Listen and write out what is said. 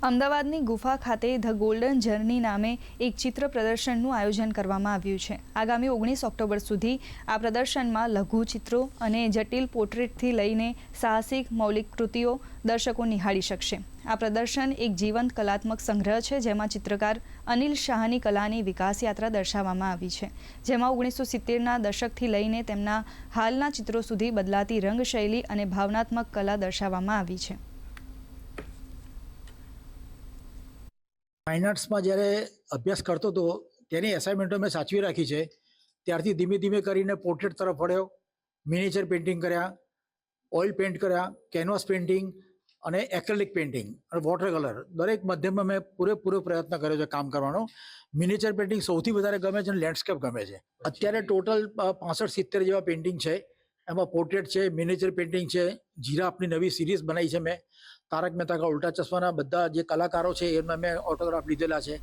અમદાવાદની ગુફા ખાતે ધ ગોલ્ડન જર્ની નામે એક ચિત્ર પ્રદર્શનનું આયોજન કરવામાં આવ્યું છે. આગામી 19 ઓક્ટોબર સુધી આ પ્રદર્શનમાં લઘુચિત્રો અને જટિલ પોર્ટ્રેટથી લઈને સાહસિક મૌલિક કૃતિઓ દર્શકો નિહાળી શકશે. આ પ્રદર્શન એક જીવંત કલાત્મક સંગ્રહ છે, જેમાં ચિત્રકાર અનિલ શાહની કલાની વિકાસ યાત્રા દર્શાવવામાં આવી છે, જેમાં 1970ના દશકથી લઈને તેમના હાલના ચિત્રો સુધી બદલાતી રંગશૈલી અને ભાવનાત્મક કલા દર્શાવવામાં આવી છે. ફાઇન આર્ટ્સમાં જ્યારે અભ્યાસ કરતો હતો તેની એસાઇનમેન્ટો મેં સાચવી રાખી છે. ત્યારથી ધીમે ધીમે કરીને પોર્ટ્રેટ તરફ વળ્યો, મિનિએચર પેઇન્ટિંગ કર્યા, ઓઇલ પેઇન્ટ કર્યા, કેનવાસ પેઇન્ટિંગ અને એક્રેલિક પેઇન્ટિંગ અને વોટર કલર દરેક માધ્યમમાં મેં પૂરેપૂરો પ્રયત્ન કર્યો છે કામ કરવાનો. મિનિએચર પેઇન્ટિંગ સૌથી વધારે ગમે છે અને લેન્ડસ્કેપ ગમે છે. અત્યારે ટોટલ 65-70 જેવા પેઇન્ટિંગ છે. એમાં પોર્ટ્રેટ છે, મિનિએચર પેઇન્ટિંગ છે, જીરાફની નવી સિરીઝ બનાવી છે મેં. તારક મહેતા કા ઉલ્ટા ચશ્માના બધા જે કલાકારો છે એમાં મેં ઓટોગ્રાફ લીધેલા છે.